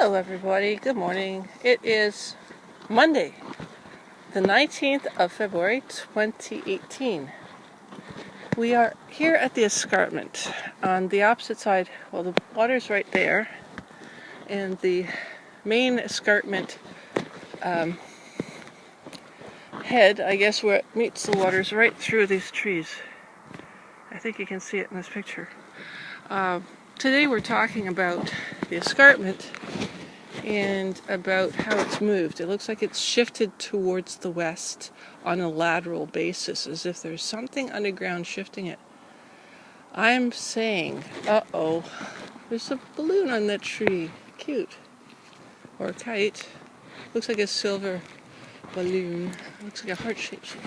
Hello everybody, good morning. It is Monday, the 19th of February 2018. We are here at the escarpment on the opposite side. Well, the water's right there, and the main escarpment head, I guess, where it meets the water is right through these trees. I think you can see it in this picture. Today we're talking about the escarpment and about how it's moved. It looks like it's shifted towards the west on a lateral basis, as if there's something underground shifting it. I'm saying, uh-oh, there's a balloon on that tree. Cute. Or a kite. Looks like a silver balloon. Looks like a heart-shaped shape.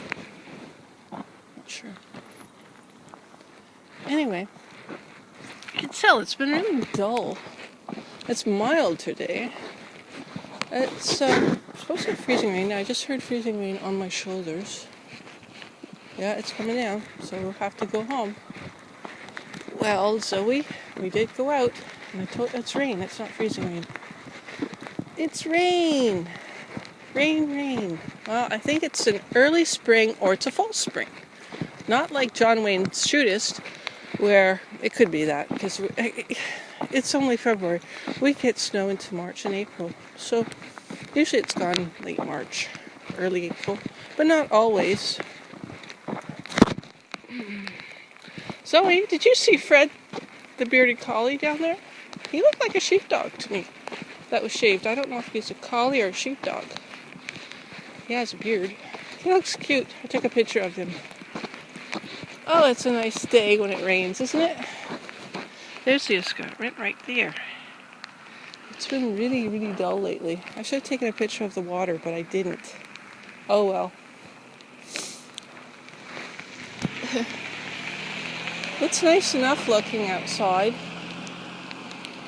Not sure. Anyway, you can tell it's been really dull. It's mild today. It's supposed to be freezing rain. Now, I just heard freezing rain on my shoulders. Yeah, it's coming down, so we'll have to go home. Well, Zoe, we did go out, and I told it's rain. It's not freezing rain. It's rain! Rain. Well, I think it's an early spring or it's a false spring. Not like John Wayne's Shootist, where it could be that, because it's only February. We get snow into March and April, so usually it's gone late March, early April, but not always. Zoe, did you see Fred, the bearded collie down there? He looked like a sheepdog to me that was shaved. I don't know if he's a collie or a sheepdog. He has a beard. He looks cute. I took a picture of him. Oh, it's a nice day when it rains, isn't it? There's the escarpment right there. It's been really, really dull lately. I should have taken a picture of the water, but I didn't. Oh well. It's nice enough looking outside.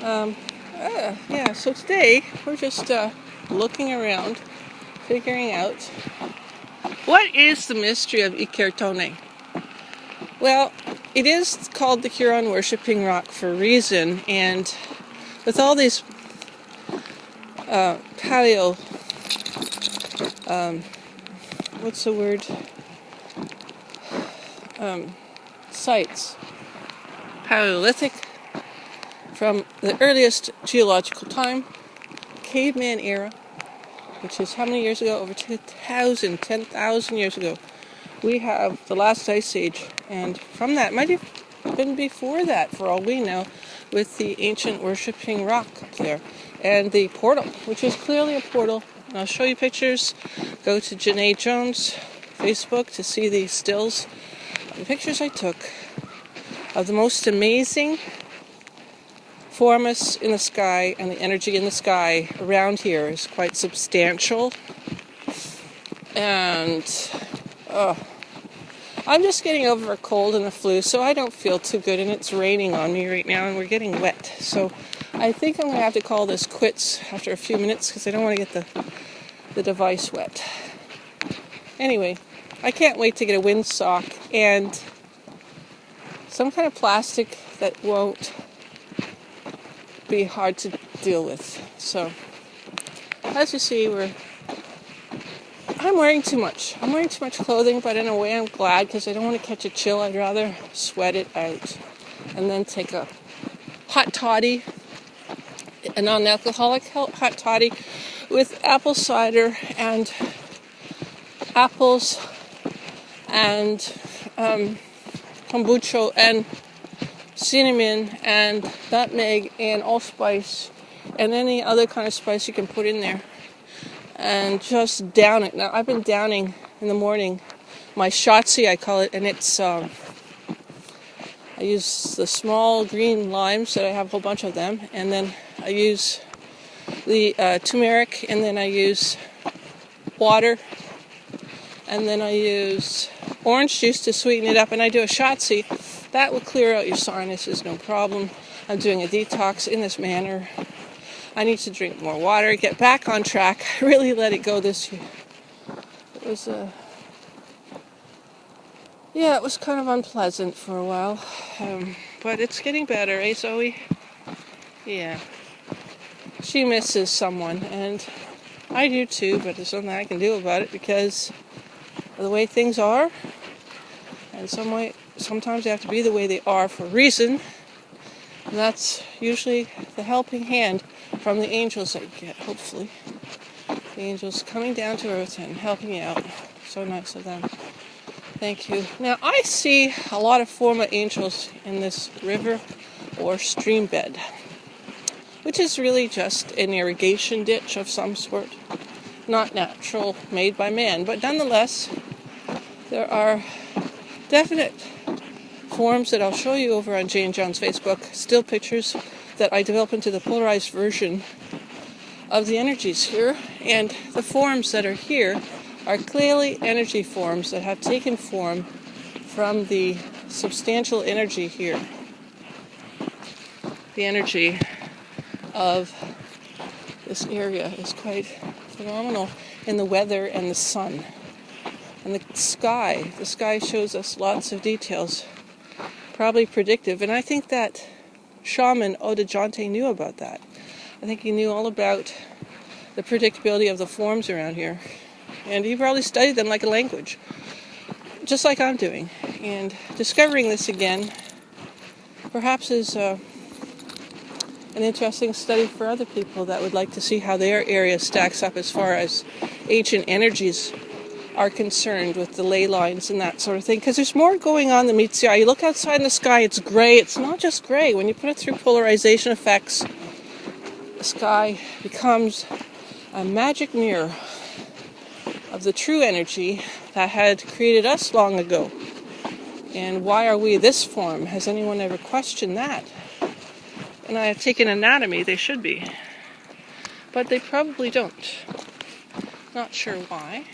Yeah, so today we're just looking around, figuring out what is the mystery of Ekarenoidi. Well, it is called the Huron Worshipping Rock for a reason, and with all these paleo, sites, Paleolithic, from the earliest geological time, caveman era, which is how many years ago? Over 10,000 years ago. We have the last ice age, and from that, might have been before that, for all we know, with the ancient worshipping rock up there, and the portal, which is clearly a portal. And I'll show you pictures. Go to Janae Jones' Facebook to see the stills, the pictures I took of the most amazing formats in the sky, and the energy in the sky around here is quite substantial. And I'm just getting over a cold and a flu, so I don't feel too good, and it's raining on me right now, and we're getting wet. So I think I'm going to have to call this quits after a few minutes, because I don't want to get the device wet. Anyway, I can't wait to get a windsock and some kind of plastic that won't be hard to deal with. So, as you see, I'm wearing too much. I'm wearing too much clothing, but in a way I'm glad, because I don't want to catch a chill. I'd rather sweat it out and then take a hot toddy, a non-alcoholic hot toddy with apple cider and apples and kombucha and cinnamon and nutmeg and allspice and any other kind of spice you can put in there, and just down it. Now, I've been downing in the morning my shotzi, I call it, and it's I use the small green limes that I have a whole bunch of them, and then I use the turmeric, and then I use water, and then I use orange juice to sweeten it up, and I do a shotzi. That will clear out your sinuses, no problem. I'm doing a detox in this manner. I need to drink more water, get back on track. I really let it go this year. It was it was kind of unpleasant for a while, but it's getting better, eh, Zoe? Yeah. she misses someone, and I do too, but there's nothing I can do about it because of the way things are. And sometimes they have to be the way they are for a reason. And that's usually the helping hand from the angels that you get, hopefully. The angels coming down to earth and helping you out. So nice of them. Thank you. Now, I see a lot of form of angels in this river or stream bed, which is really just an irrigation ditch of some sort. Not natural, made by man, but nonetheless, there are definite forms that I'll show you over on Jane John's Facebook, still pictures that I develop into the polarized version of the energies here, and the forms that are here are clearly energy forms that have taken form from the substantial energy here. The energy of this area is quite phenomenal in the weather and the sun. And the sky shows us lots of details, probably predictive. And I think that shaman Odajante knew about that. I think he knew all about the predictability of the forms around here. And he probably studied them like a language, just like I'm doing. And discovering this again perhaps is an interesting study for other people that would like to see how their area stacks up as far as ancient energies are concerned with the ley lines and that sort of thing. Because there's more going on than meets the eye. You look outside in the sky, it's gray. It's not just gray. When you put it through polarization effects, the sky becomes a magic mirror of the true energy that had created us long ago. And why are we this form? Has anyone ever questioned that? And I have taken anatomy, they should be. But they probably don't. Not sure why.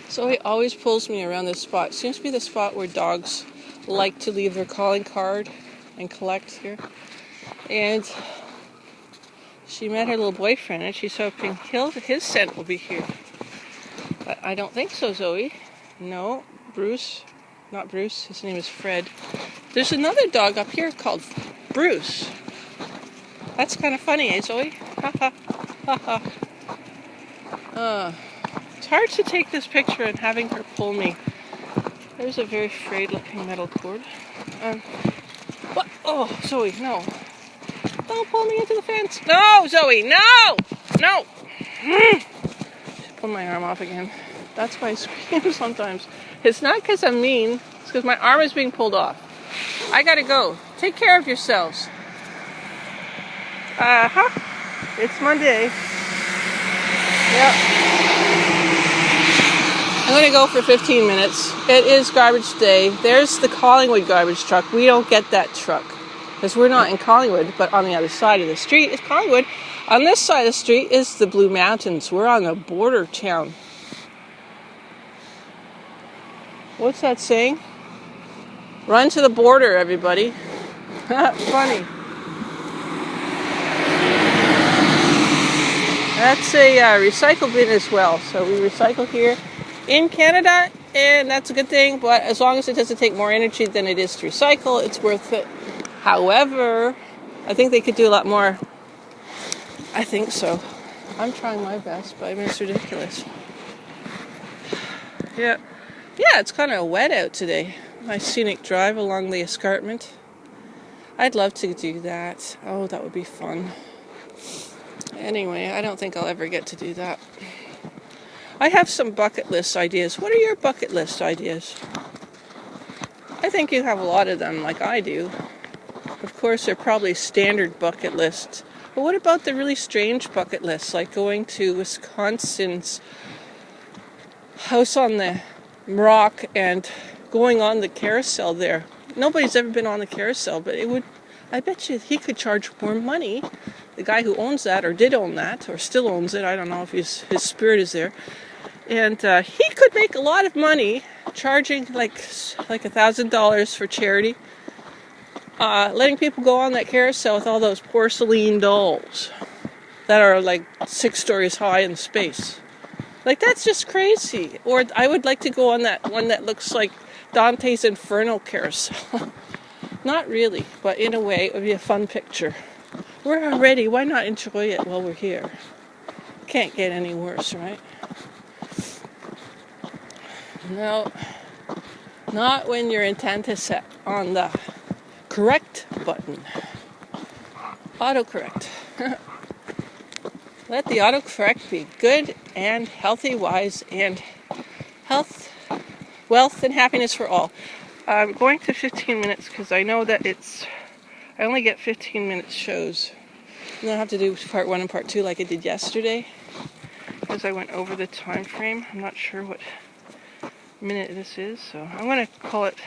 So he always pulls me around this spot. It seems to be the spot where dogs like to leave their calling card and collect here. And she met her little boyfriend, and she's hoping his scent will be here. But I don't think so, Zoe. No, Bruce. Not Bruce. His name is Fred. There's another dog up here called Bruce. That's kind of funny, eh, Zoe? Ha ha. Ha ha. It's hard to take this picture and having her pull me. There's a very frayed-looking metal cord. What? Oh, Zoe, no. Don't pull me into the fence. No, Zoe, no! No! Pull my arm off again. That's why I scream sometimes. It's not because I'm mean. It's because my arm is being pulled off. I gotta go. Take care of yourselves. It's Monday. Yep. I'm going to go for 15 minutes. It is garbage day. There's the Collingwood garbage truck. We don't get that truck because we're not in Collingwood, but on the other side of the street is Collingwood. On this side of the street is the Blue Mountains. We're on a border town. What's that saying? Run to the border, everybody. Funny. That's a recycle bin as well. So we recycle here in Canada, and that's a good thing. But as long as it doesn't take more energy than it is to recycle, it's worth it. However, I think they could do a lot more. I think so. I'm trying my best, but I mean, it's ridiculous. Yeah, it's kind of wet out today. Nice scenic drive along the escarpment. I'd love to do that. Oh, that would be fun. Anyway, I don't think I'll ever get to do that. I have some bucket list ideas. What are your bucket list ideas? I think you have a lot of them, like I do. Of course, they're probably standard bucket lists. But what about the really strange bucket lists, like going to Wisconsin's House on the Rock and going on the carousel there? Nobody's ever been on the carousel, but I bet you he could charge more money. The guy who owns that, or did own that, or still owns it, I don't know if his spirit is there. And he could make a lot of money charging like $1,000 for charity. Letting people go on that carousel with all those porcelain dolls that are like 6 stories high in space. Like, that's just crazy. Or I would like to go on that one that looks like Dante's Inferno carousel. Not really, but in a way, it would be a fun picture. We're already, why not enjoy it while we're here? Can't get any worse, right? No, not when your intent is set on the correct button. Autocorrect. Let the autocorrect be good and healthy, wise, and health, wealth, and happiness for all. I'm going to 15 minutes because I know that I only get 15 minute shows. And I'll have to do part 1 and part 2 like I did yesterday because I went over the time frame. I'm not sure what minute this is, so I'm going to call it,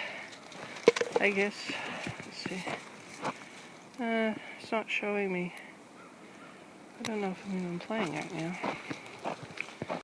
I guess, let's see. It's not showing me. I don't know if I'm even playing right now.